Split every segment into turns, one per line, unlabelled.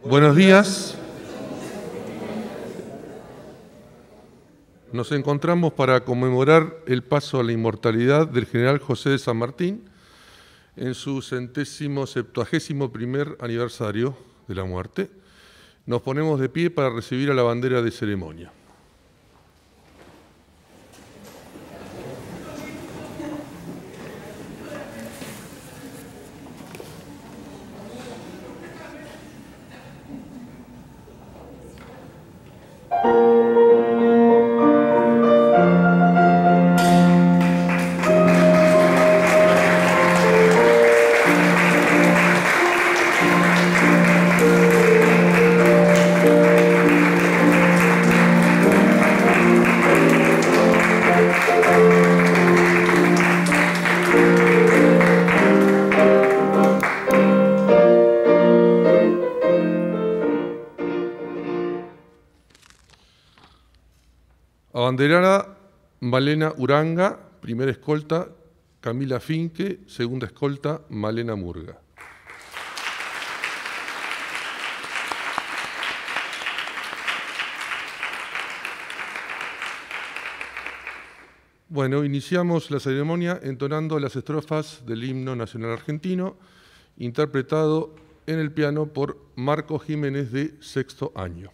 Buenos días. Nos encontramos para conmemorar el paso a la inmortalidad del general José de San Martín en su 171º aniversario de la muerte. Nos ponemos de pie para recibir a la bandera de ceremonia. Abanderada Malena Uranga, primera escolta Camila Finke, segunda escolta Malena Murga. Bueno, iniciamos la ceremonia entonando las estrofas del himno nacional argentino, interpretado en el piano por Marco Jiménez, de sexto año.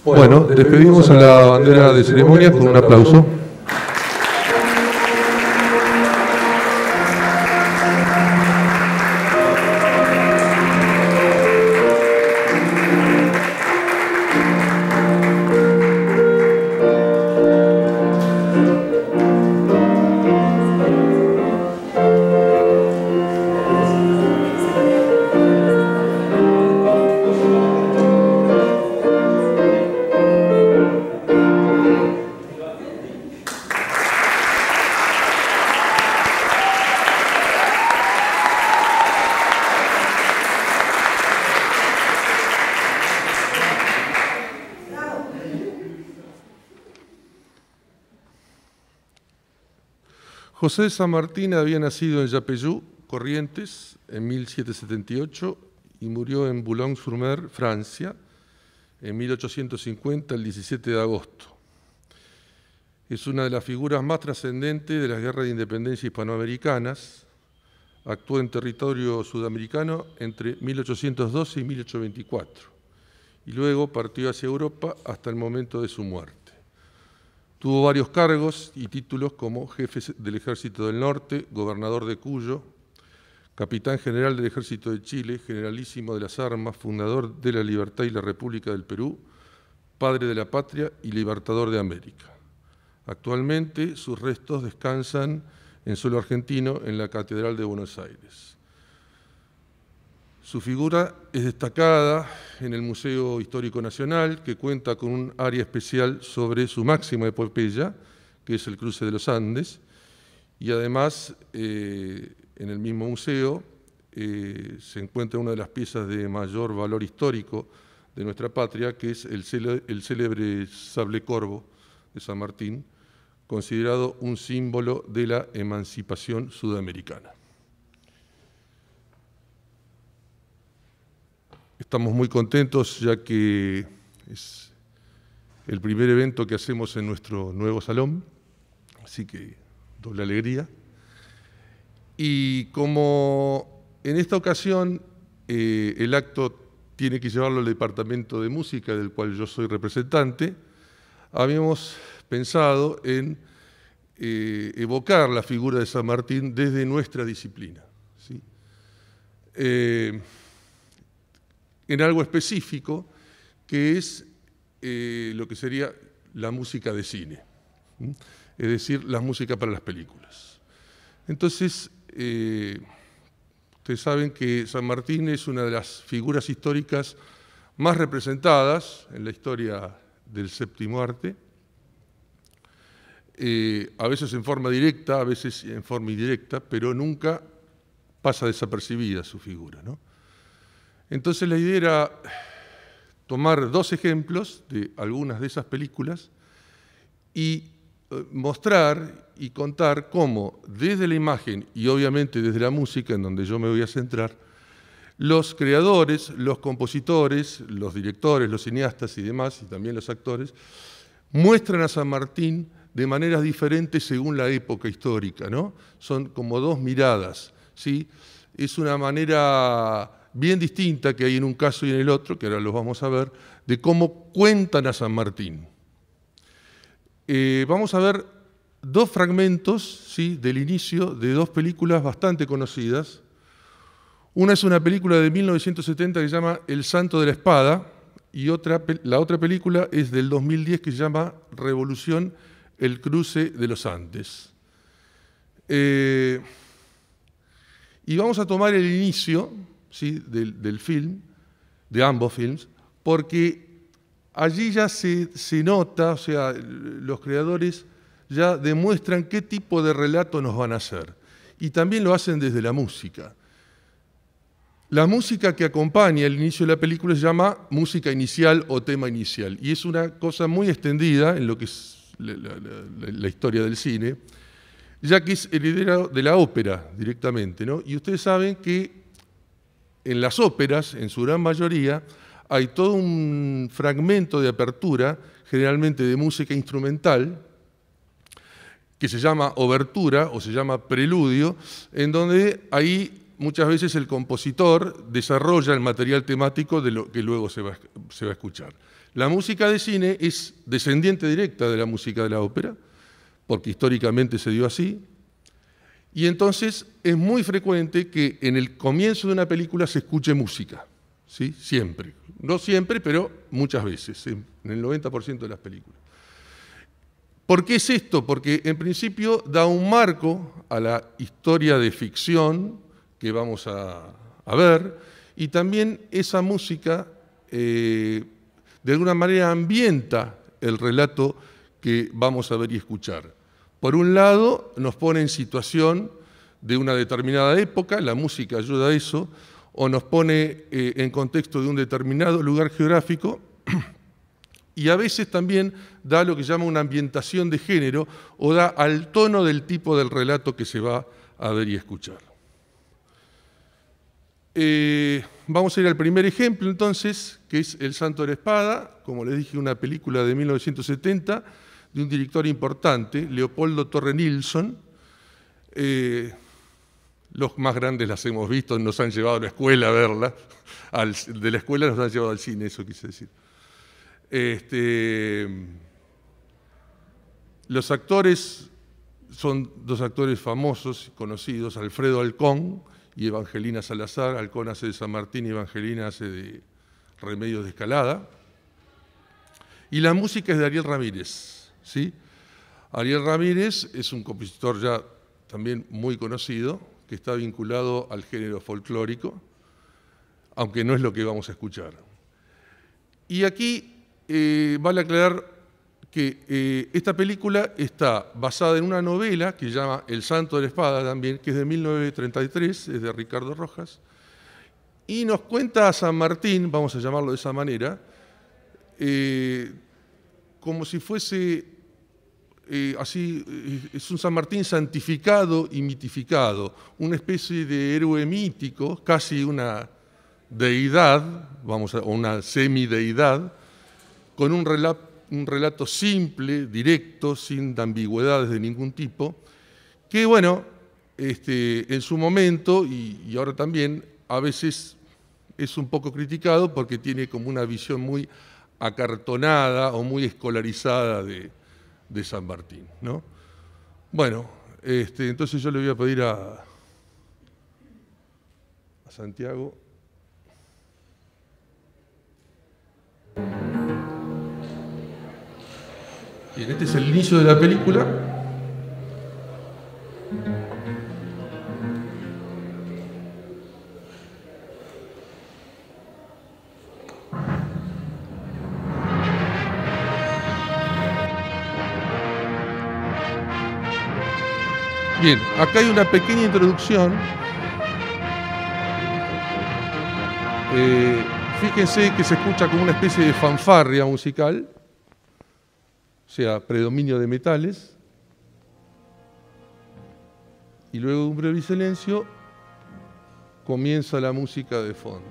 Bueno, despedimos a la bandera de ceremonia con un aplauso. José de San Martín había nacido en Yapeyú, Corrientes, en 1778 y murió en Boulogne-sur-Mer, Francia, en 1850, el 17 de agosto. Es una de las figuras más trascendentes de las guerras de independencia hispanoamericanas. Actuó en territorio sudamericano entre 1812 y 1824 y luego partió hacia Europa hasta el momento de su muerte. Tuvo varios cargos y títulos como jefe del Ejército del Norte, gobernador de Cuyo, capitán general del Ejército de Chile, generalísimo de las armas, fundador de la Libertad y la República del Perú, padre de la patria y libertador de América. Actualmente sus restos descansan en suelo argentino en la Catedral de Buenos Aires. Su figura es destacada en el Museo Histórico Nacional, que cuenta con un área especial sobre su máxima epopeya, que es el cruce de los Andes, y además en el mismo museo se encuentra una de las piezas de mayor valor histórico de nuestra patria, que es el célebre sable corvo de San Martín, considerado un símbolo de la emancipación sudamericana. Estamos muy contentos ya que es el primer evento que hacemos en nuestro nuevo salón, así que doble alegría. Y como en esta ocasión el acto tiene que llevarlo al Departamento de Música, del cual yo soy representante, habíamos pensado en evocar la figura de San Martín desde nuestra disciplina, ¿sí? En algo específico, que es lo que sería la música de cine, es decir, la música para las películas. Entonces, ustedes saben que San Martín es una de las figuras históricas más representadas en la historia del séptimo arte, a veces en forma directa, a veces en forma indirecta, pero nunca pasa desapercibida su figura, ¿no? Entonces la idea era tomar dos ejemplos de algunas de esas películas y mostrar y contar cómo desde la imagen y obviamente desde la música, en donde yo me voy a centrar, los creadores, los compositores, los directores, los cineastas y demás, y también los actores, muestran a San Martín de maneras diferentes según la época histórica, ¿no? Son como dos miradas, ¿sí? Es una manera bien distinta que hay en un caso y en el otro, que ahora los vamos a ver, de cómo cuentan a San Martín. Vamos a ver dos fragmentos, ¿sí?, del inicio de dos películas bastante conocidas. Una es una película de 1970 que se llama El Santo de la Espada, y la otra película es del 2010 que se llama Revolución, el cruce de los Andes. Y vamos a tomar el inicio, ¿sí?, del film, de ambos films, porque allí ya se nota, o sea, los creadores ya demuestran qué tipo de relato nos van a hacer. Y también lo hacen desde la música. La música que acompaña el inicio de la película se llama música inicial o tema inicial, y es una cosa muy extendida en lo que es la historia del cine, ya que es heredera de la ópera directamente, ¿no? Y ustedes saben que en las óperas, en su gran mayoría, hay todo un fragmento de apertura, generalmente de música instrumental, que se llama obertura o se llama preludio, en donde ahí muchas veces el compositor desarrolla el material temático de lo que luego se va a escuchar. La música de cine es descendiente directa de la música de la ópera, porque históricamente se dio así, y entonces es muy frecuente que en el comienzo de una película se escuche música, ¿sí? Siempre. No siempre, pero muchas veces, en el 90% de las películas. ¿Por qué es esto? Porque en principio da un marco a la historia de ficción que vamos a ver, y también esa música de alguna manera ambienta el relato que vamos a ver y escuchar. Por un lado, nos pone en situación de una determinada época, la música ayuda a eso, o nos pone en contexto de un determinado lugar geográfico, y a veces también da lo que se llama una ambientación de género, o da al tono del tipo del relato que se va a ver y escuchar. Vamos a ir al primer ejemplo, entonces, que es El Santo de la Espada, como les dije, una película de 1970, de un director importante, Leopoldo Torre Nilsson. Los más grandes las hemos visto, nos han llevado a la escuela a verla, de la escuela nos han llevado al cine, eso quise decir. Los actores son dos actores famosos, conocidos, Alfredo Alcón y Evangelina Salazar. Alcón hace de San Martín y Evangelina hace de Remedios de Escalada. Y la música es de Ariel Ramírez, ¿sí? Ariel Ramírez es un compositor ya también muy conocido, que está vinculado al género folclórico, aunque no es lo que vamos a escuchar. Y aquí vale aclarar que esta película está basada en una novela que se llama El Santo de la Espada también, que es de 1933, es de Ricardo Rojas, y nos cuenta a San Martín, vamos a llamarlo de esa manera, como si fuese es un San Martín santificado y mitificado, una especie de héroe mítico, casi una deidad, o una semideidad, con un relato simple, directo, sin ambigüedades de ningún tipo, que bueno, en su momento, y ahora también, a veces es un poco criticado porque tiene como una visión muy acartonada o muy escolarizada de San Martín, ¿no? Bueno, entonces yo le voy a pedir a Santiago. Bien, este es el inicio de la película. Bien, acá hay una pequeña introducción. Fíjense que se escucha como una especie de fanfarria musical, o sea, predominio de metales. Y luego de un breve silencio, comienza la música de fondo.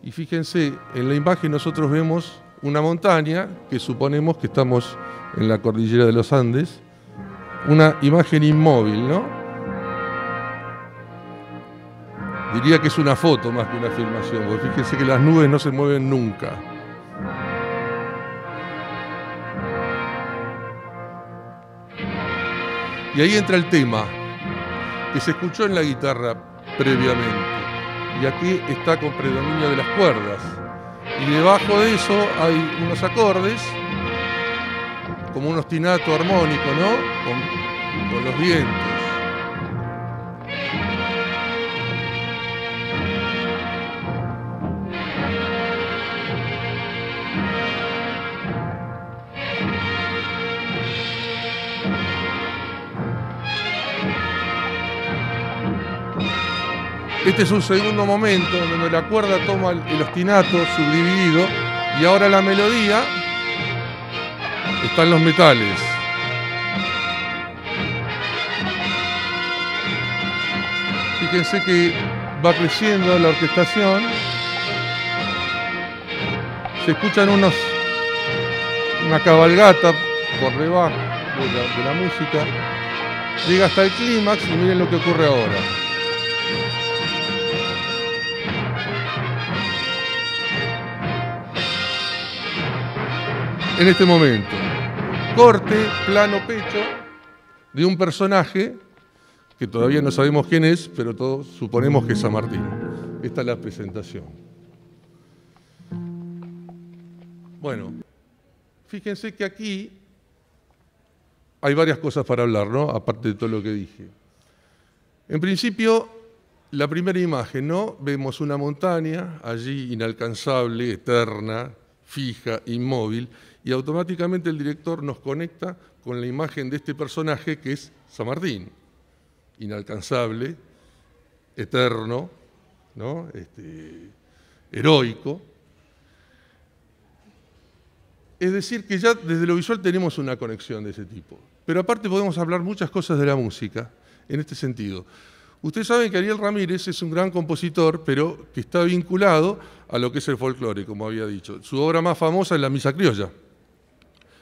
Y fíjense, en la imagen nosotros vemos una montaña, que suponemos que estamos en la cordillera de los Andes, una imagen inmóvil, ¿no? Diría que es una foto más que una filmación, porque fíjense que las nubes no se mueven nunca. Y ahí entra el tema, que se escuchó en la guitarra previamente. Y aquí está con predominio de las cuerdas. Y debajo de eso hay unos acordes, como un ostinato armónico, ¿no? Con los vientos. Este es un segundo momento donde la cuerda toma el ostinato subdividido y ahora la melodía está en los metales. Fíjense que va creciendo la orquestación. Se escuchan una cabalgata por debajo de la música. Llega hasta el clímax y miren lo que ocurre ahora. en este momento. Corte, plano pecho de un personaje que todavía no sabemos quién es, pero todos suponemos que es San Martín. Esta es la presentación. Bueno, fíjense que aquí hay varias cosas para hablar, ¿no? Aparte de todo lo que dije. En principio, la primera imagen, ¿no? Vemos una montaña allí inalcanzable, eterna, fija, inmóvil, y automáticamente el director nos conecta con la imagen de este personaje que es San Martín, inalcanzable, eterno, ¿no? Heroico. Es decir, que ya desde lo visual tenemos una conexión de ese tipo. Pero aparte podemos hablar muchas cosas de la música en este sentido. Ustedes saben que Ariel Ramírez es un gran compositor, pero que está vinculado a lo que es el folclore, como había dicho. Su obra más famosa es La Misa Criolla.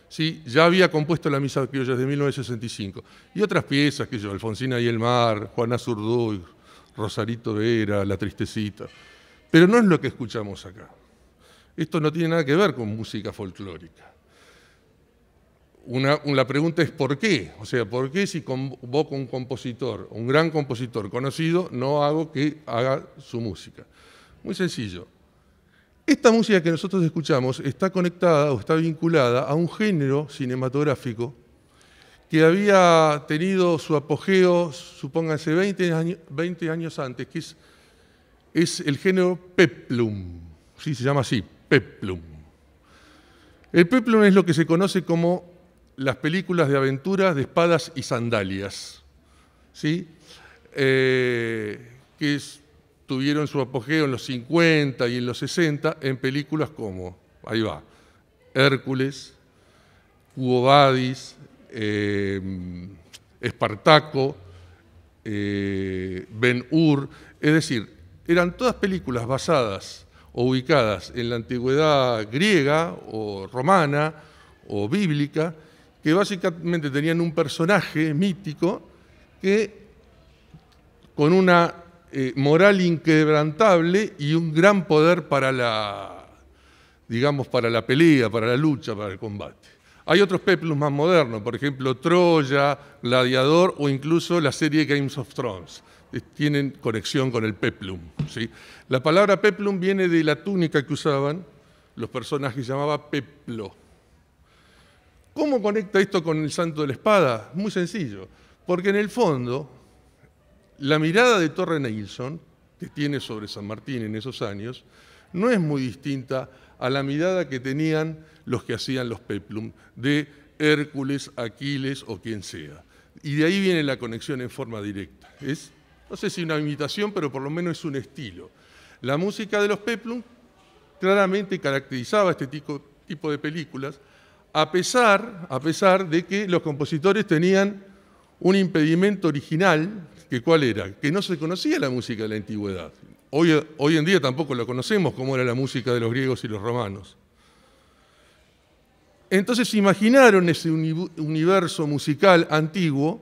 Sí, ya había compuesto La Misa Criolla desde 1965. Y otras piezas, que yo, Alfonsina y el mar, Juana Zurduy, Rosarito Vera, La Tristecita. Pero no es lo que escuchamos acá. Esto no tiene nada que ver con música folclórica. La pregunta es ¿por qué? O sea, ¿por qué si convoco un compositor, un gran compositor conocido, no hago que haga su música? Muy sencillo. Esta música que nosotros escuchamos está conectada o está vinculada a un género cinematográfico que había tenido su apogeo, supónganse, 20 años antes, que es el género peplum. Sí, se llama así, peplum. El peplum es lo que se conoce como las películas de aventuras de espadas y sandalias, ¿sí? Tuvieron su apogeo en los 50 y en los 60 en películas como, ahí va, Hércules, Quo Vadis, Espartaco, Ben-Hur, es decir, eran todas películas basadas o ubicadas en la antigüedad griega o romana o bíblica, que básicamente tenían un personaje mítico que con una moral inquebrantable y un gran poder para la pelea, para la lucha, para el combate. Hay otros peplums más modernos, por ejemplo, Troya, Gladiador o incluso la serie Games of Thrones. Tienen conexión con el peplum, ¿sí? La palabra peplum viene de la túnica que usaban los personajes, se llamaba peplo. ¿Cómo conecta esto con el santo de la espada? Muy sencillo, porque en el fondo, la mirada de Torre Nilsson, que tiene sobre San Martín en esos años, no es muy distinta a la mirada que tenían los que hacían los peplum, de Hércules, Aquiles o quien sea. Y de ahí viene la conexión en forma directa. Es, no sé si una imitación, pero por lo menos es un estilo. La música de los peplum claramente caracterizaba este tipo de películas, a pesar de que los compositores tenían un impedimento original, que ¿cuál era? Que no se conocía la música de la antigüedad. Hoy en día tampoco la conocemos, como era la música de los griegos y los romanos. Entonces imaginaron ese universo musical antiguo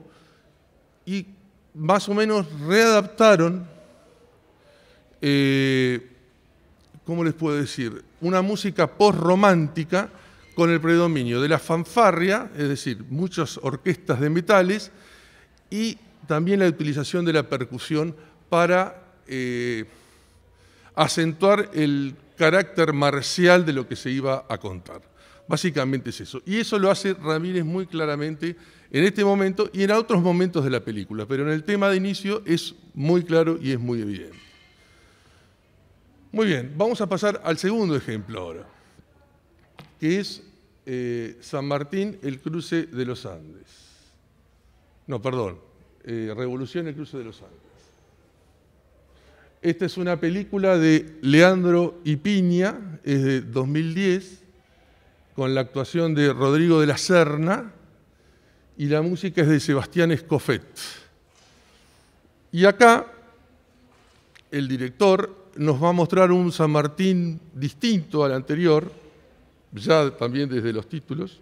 y más o menos readaptaron, ¿cómo les puedo decir? Una música postromántica con el predominio de la fanfarria, es decir, muchas orquestas de metales, y también la utilización de la percusión para acentuar el carácter marcial de lo que se iba a contar. Básicamente es eso. Y eso lo hace Ramírez muy claramente en este momento y en otros momentos de la película, pero en el tema de inicio es muy claro y es muy evidente. Muy bien, vamos a pasar al segundo ejemplo ahora, que es San Martín, el cruce de los Andes. No, perdón, Revolución, el cruce de los Andes. Esta es una película de Leandro y Piña, es de 2010, con la actuación de Rodrigo de la Serna, y la música es de Sebastián Escoffet. Y acá el director nos va a mostrar un San Martín distinto al anterior, ya también desde los títulos,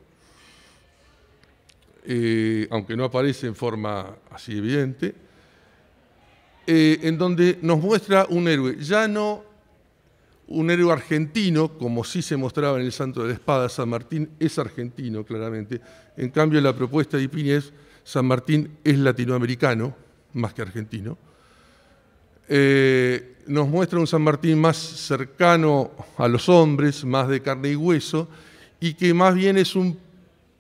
aunque no aparece en forma así evidente, en donde nos muestra un héroe, ya no un héroe argentino, como sí se mostraba en el Santo de la Espada. San Martín es argentino, claramente. En cambio, la propuesta de Ibáñez, San Martín es latinoamericano, más que argentino. Nos muestra un San Martín más cercano a los hombres, más de carne y hueso, y que más bien es un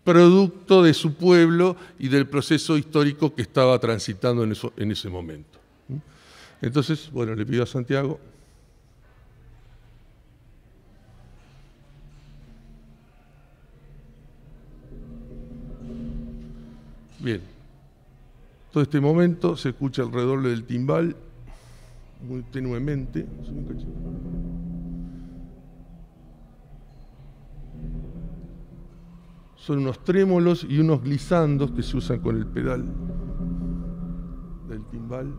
producto de su pueblo y del proceso histórico que estaba transitando en ese momento. Entonces, bueno, le pido a Santiago. Bien, todo este momento se escucha el redoble del timbal, muy tenuemente. Son unos trémolos y unos glisandos que se usan con el pedal del timbal.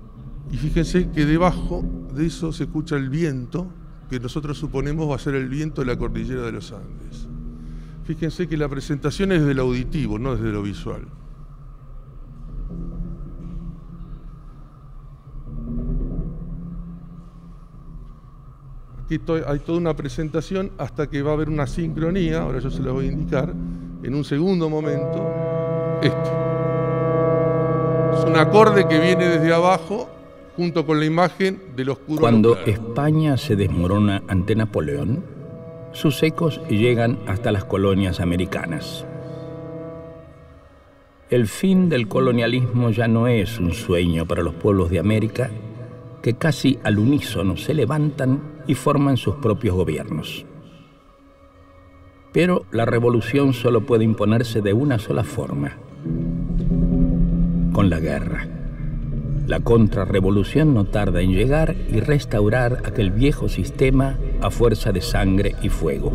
Y fíjense que debajo de eso se escucha el viento, que nosotros suponemos va a ser el viento de la cordillera de los Andes. Fíjense que la presentación es desde lo auditivo, no desde lo visual. Aquí hay toda una presentación hasta que va a haber una sincronía, ahora yo se la voy a indicar, en un segundo momento, este. Es un acorde que viene desde abajo, junto con la imagen del oscuro.
Cuando España se desmorona ante Napoleón, sus ecos llegan hasta las colonias americanas. El fin del colonialismo ya no es un sueño para los pueblos de América, que casi al unísono se levantan y forman sus propios gobiernos. Pero la revolución solo puede imponerse de una sola forma: con la guerra. La contrarrevolución no tarda en llegar y restaurar aquel viejo sistema a fuerza de sangre y fuego.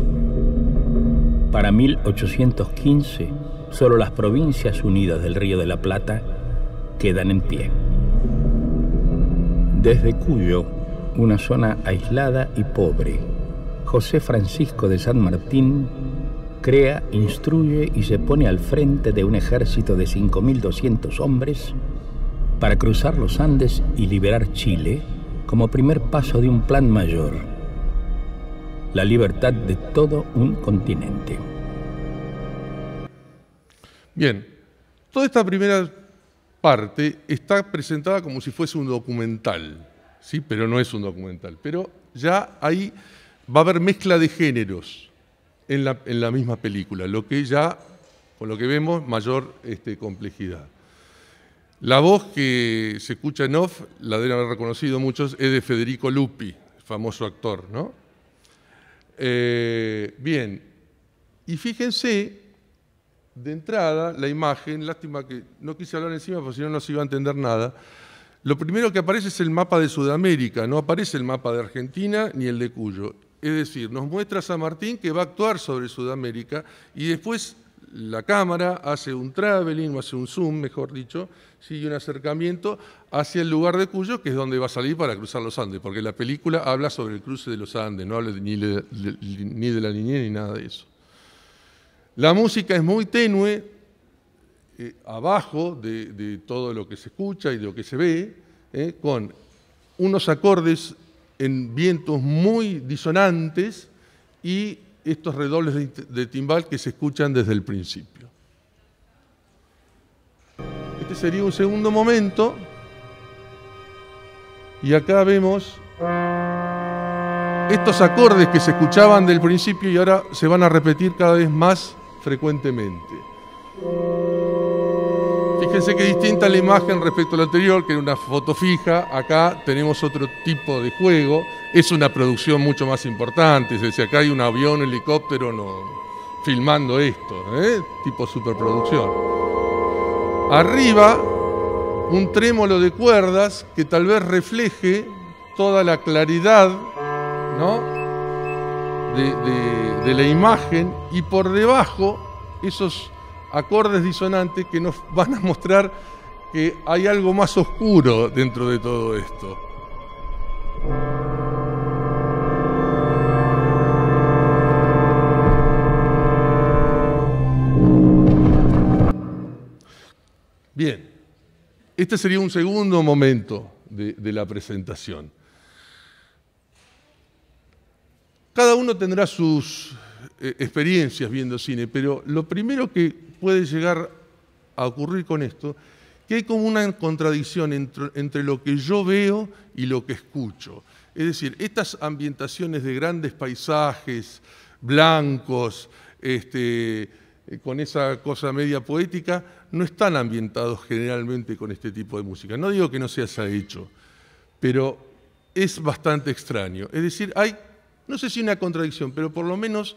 Para 1815, solo las Provincias Unidas del Río de la Plata quedan en pie. Desde Cuyo, una zona aislada y pobre, José Francisco de San Martín crea, instruye y se pone al frente de un ejército de 5.200 hombres para cruzar los Andes y liberar Chile como primer paso de un plan mayor: la libertad de todo un continente.
Bien, toda esta primera parte está presentada como si fuese un documental, ¿sí? Pero no es un documental. Pero ya ahí va a haber mezcla de géneros en la misma película, lo que ya, con lo que vemos, mayor complejidad. La voz que se escucha en off, la deben haber reconocido muchos, es de Federico Lupi, famoso actor, ¿no? Bien, y fíjense, de entrada, la imagen, lástima que no quise hablar encima porque si no, no se iba a entender nada. Lo primero que aparece es el mapa de Sudamérica, no aparece el mapa de Argentina ni el de Cuyo. Es decir, nos muestra San Martín que va a actuar sobre Sudamérica y después la cámara hace un traveling, o hace un zoom, mejor dicho, sigue un acercamiento hacia el lugar de Cuyo, que es donde va a salir para cruzar los Andes, porque la película habla sobre el cruce de los Andes, no habla ni de la niñez ni nada de eso. La música es muy tenue, abajo de todo lo que se escucha y de lo que se ve, con unos acordes en vientos muy disonantes y estos redobles de timbal que se escuchan desde el principio. Este sería un segundo momento y acá vemos estos acordes que se escuchaban del principio y ahora se van a repetir cada vez más frecuentemente. Fíjense que distinta la imagen respecto a lo anterior, que era una foto fija. Acá tenemos otro tipo de juego. Es una producción mucho más importante. Es decir, acá hay un avión, un helicóptero filmando esto, tipo superproducción. Arriba, un trémolo de cuerdas que tal vez refleje toda la claridad, ¿no?, de la imagen, y por debajo esos acordes disonantes que nos van a mostrar que hay algo más oscuro dentro de todo esto. Bien, este sería un segundo momento de la presentación. Cada uno tendrá sus experiencias viendo cine, pero lo primero que puede llegar a ocurrir con esto, que hay como una contradicción entre lo que yo veo y lo que escucho. Es decir, estas ambientaciones de grandes paisajes, blancos, con esa cosa media poética, no están ambientados generalmente con este tipo de música. No digo que no se haya hecho, pero es bastante extraño. Es decir, hay, no sé si una contradicción, pero por lo menos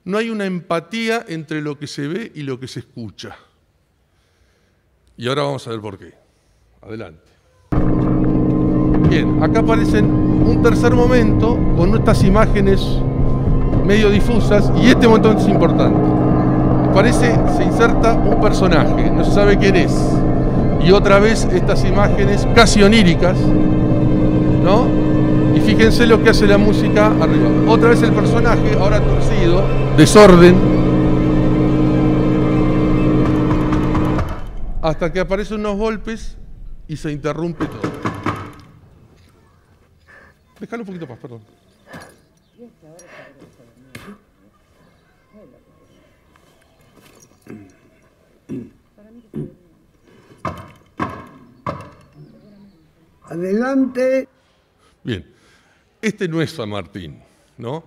no hay una empatía entre lo que se ve y lo que se escucha. Y ahora vamos a ver por qué. Adelante. Bien, acá aparecen un tercer momento con estas imágenes medio difusas, y este momento es importante. Aparece, se inserta un personaje, no se sabe quién es, y otra vez estas imágenes casi oníricas, ¿no? Y fíjense lo que hace la música arriba. Otra vez el personaje, ahora torcido, desorden, hasta que aparecen unos golpes y se interrumpe todo. Déjalo un poquito más, perdón.
Adelante.
Bien, este no es San Martín, ¿no?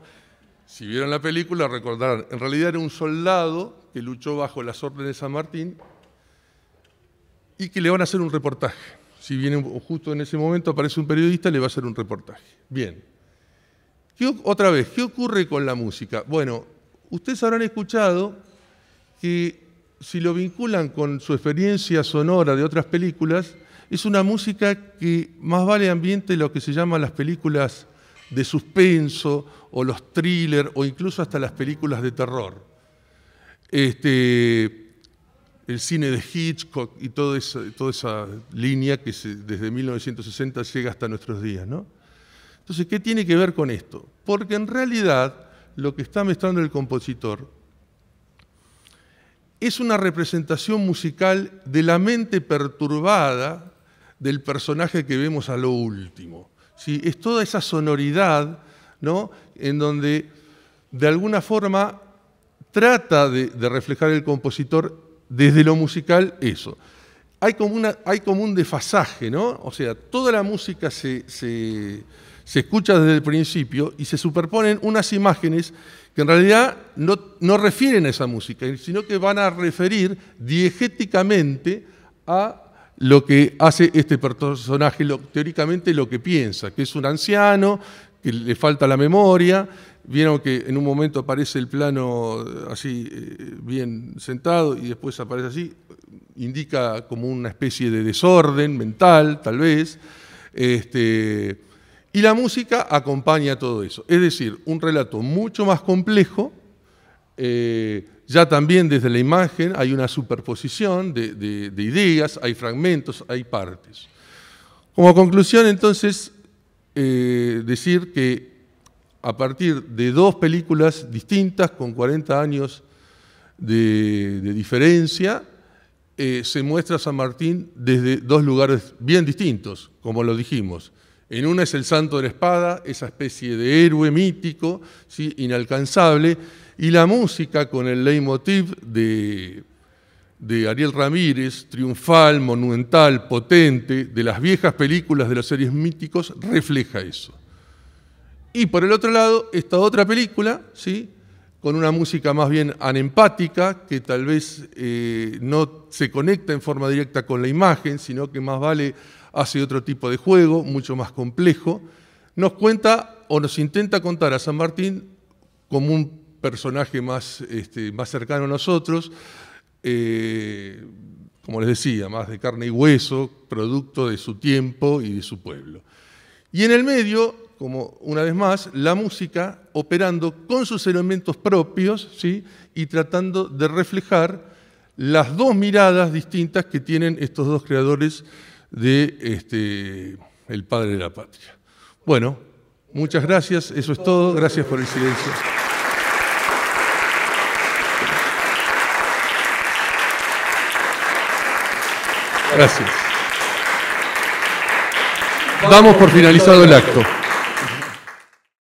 Si vieron la película recordarán, en realidad era un soldado que luchó bajo las órdenes de San Martín y que le van a hacer un reportaje. Si viene justo en ese momento aparece un periodista, le va a hacer un reportaje. Bien. Otra vez, ¿qué ocurre con la música? Bueno, ustedes habrán escuchado que si lo vinculan con su experiencia sonora de otras películas, es una música que más vale ambiente lo que se llaman las películas de suspenso o los thrillers o incluso hasta las películas de terror. El cine de Hitchcock y toda esa línea que desde 1960 llega hasta nuestros días, ¿no? Entonces, ¿qué tiene que ver con esto? Porque en realidad lo que está mostrando el compositor es una representación musical de la mente perturbada del personaje que vemos a lo último. ¿Sí? Es toda esa sonoridad, ¿no? En donde de alguna forma trata de reflejar el compositor desde lo musical eso. Hay como un desfasaje, ¿no? O sea, toda la música se escucha desde el principio y se superponen unas imágenes que en realidad no refieren a esa música, sino que van a referir diegéticamente a lo que hace este personaje, teóricamente lo que piensa, que es un anciano, que le falta la memoria. Vieron que en un momento aparece el plano así bien sentado y después aparece así, indica como una especie de desorden mental, tal vez, y la música acompaña todo eso. Es decir, un relato mucho más complejo, ya también desde la imagen hay una superposición de ideas, hay fragmentos, hay partes. Como conclusión, entonces, decir que a partir de dos películas distintas, con 40 años de diferencia, se muestra a San Martín desde dos lugares bien distintos, como lo dijimos. En una es el santo de la espada, esa especie de héroe mítico, ¿sí? Inalcanzable, y la música con el leitmotiv de Ariel Ramírez, triunfal, monumental, potente, de las viejas películas de los series míticos, refleja eso. Y por el otro lado, esta otra película, ¿sí? Con una música más bien anempática, que tal vez no se conecta en forma directa con la imagen, sino que más vale hace otro tipo de juego, mucho más complejo, nos cuenta o nos intenta contar a San Martín como un personaje más cercano a nosotros, como les decía, más de carne y hueso, producto de su tiempo y de su pueblo. Y en el medio, como una vez más, la música operando con sus elementos propios, ¿sí? Y tratando de reflejar las dos miradas distintas que tienen estos dos creadores de El Padre de la Patria. Bueno, muchas gracias, eso es todo, gracias por el silencio. Gracias. Damos por finalizado el acto.